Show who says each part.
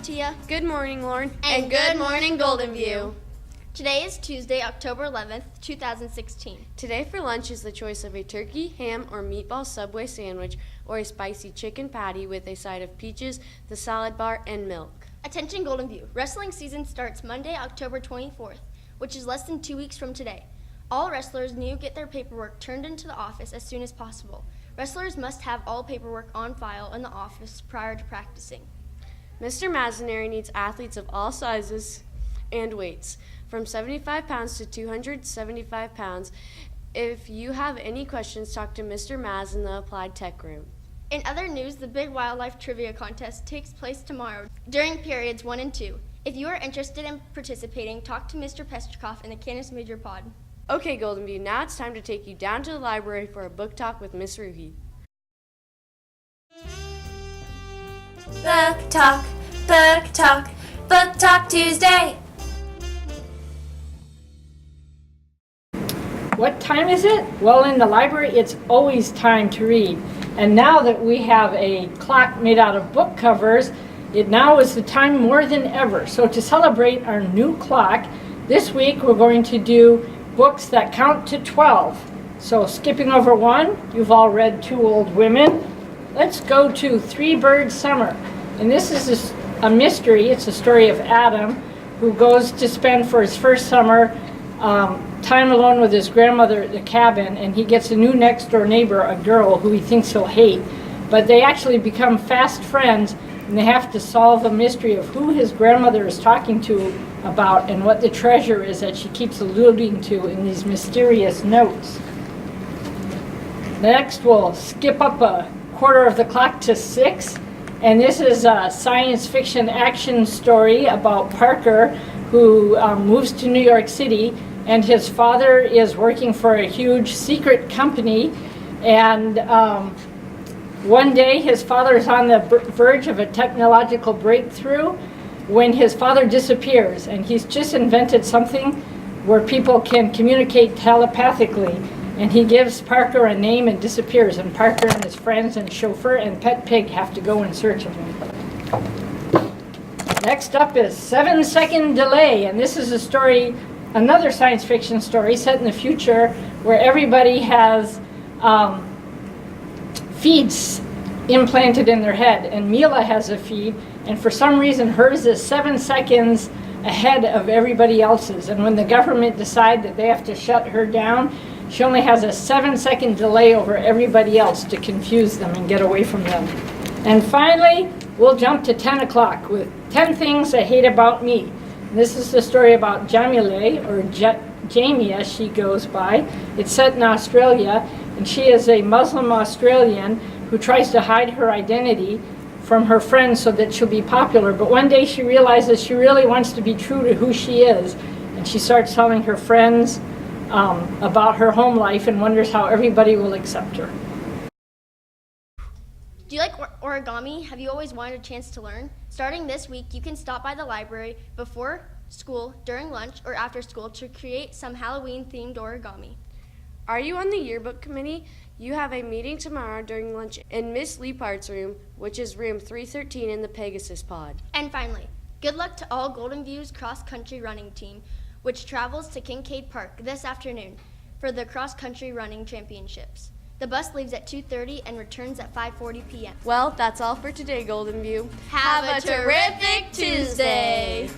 Speaker 1: Tia.
Speaker 2: Good morning, Lauren.
Speaker 1: And good morning, Golden View. Today is Tuesday, October 11th, 2016.
Speaker 2: Today for lunch is the choice of a turkey, ham, or meatball Subway sandwich or a spicy chicken patty with a side of peaches, the salad bar, and milk.
Speaker 1: Attention Golden View. Wrestling season starts Monday, October 24th, which is less than 2 weeks from today. All wrestlers need to get their paperwork turned into the office as soon as possible. Wrestlers must have all paperwork on file in the office prior to practicing.
Speaker 2: Mr. Mazzaneri needs athletes of all sizes and weights, from 75 pounds to 275 pounds. If you have any questions, talk to Mr. Maz in the Applied Tech Room.
Speaker 1: In other news, the Big Wildlife Trivia Contest takes place tomorrow during periods 1 and 2. If you are interested in participating, talk to Mr. Pestrikoff in the Canis Major Pod.
Speaker 2: Okay, Golden View, now it's time to take you down to the library for a book talk with Miss Ruhi.
Speaker 3: Book talk, book talk, book talk Tuesday.
Speaker 4: What time is it? Well, in the library, it's always time to read. And now that we have a clock made out of book covers, it now is the time more than ever. So to celebrate our new clock, this week we're going to do books that count to 12. So skipping over 1, you've all read Two Old Women. Let's go to Three Birds Summer. And this is a mystery. It's a story of Adam, who goes to spend for his first summer time alone with his grandmother at the cabin, and he gets a new next door neighbor, a girl who he thinks he'll hate. But they actually become fast friends, and they have to solve a mystery of who his grandmother is talking to about and what the treasure is that she keeps alluding to in these mysterious notes. Next, we'll skip up a quarter of the clock to 6, and this is a science fiction action story about Parker, who moves to New York City, and his father is working for a huge secret company, and one day his father is on the verge of a technological breakthrough when his father disappears, and he's just invented something where people can communicate telepathically, and he gives Parker a name and disappears, and Parker and his friends and chauffeur and pet pig have to go in search of him. Next up is 7-Second Delay, and this is a story, another science fiction story set in the future where everybody has feeds implanted in their head, and Mila has a feed, and for some reason hers is 7 seconds ahead of everybody else's, and when the government decide that they have to shut her down, she only has a 7-second delay over everybody else to confuse them and get away from them. And finally, we'll jump to 10 o'clock with 10 Things I Hate About Me. And this is the story about Jamile, or Jamie as she goes by. It's set in Australia, and she is a Muslim Australian who tries to hide her identity from her friends so that she'll be popular. But one day she realizes she really wants to be true to who she is, and she starts telling her friends about her home life and wonders how everybody will accept her.
Speaker 1: Do you like origami? Have you always wanted a chance to learn? Starting this week, you can stop by the library before school, during lunch, or after school to create some Halloween-themed origami.
Speaker 2: Are you on the yearbook committee? You have a meeting tomorrow during lunch in Miss Leapard's room, which is room 313 in the Pegasus pod.
Speaker 1: And finally, good luck to all Golden View's cross-country running team, which travels to Kincaid Park this afternoon for the cross-country running championships. The bus leaves at 2:30 and returns at 5:40 p.m.
Speaker 2: Well, that's all for today, Golden View.
Speaker 1: Have a terrific Tuesday!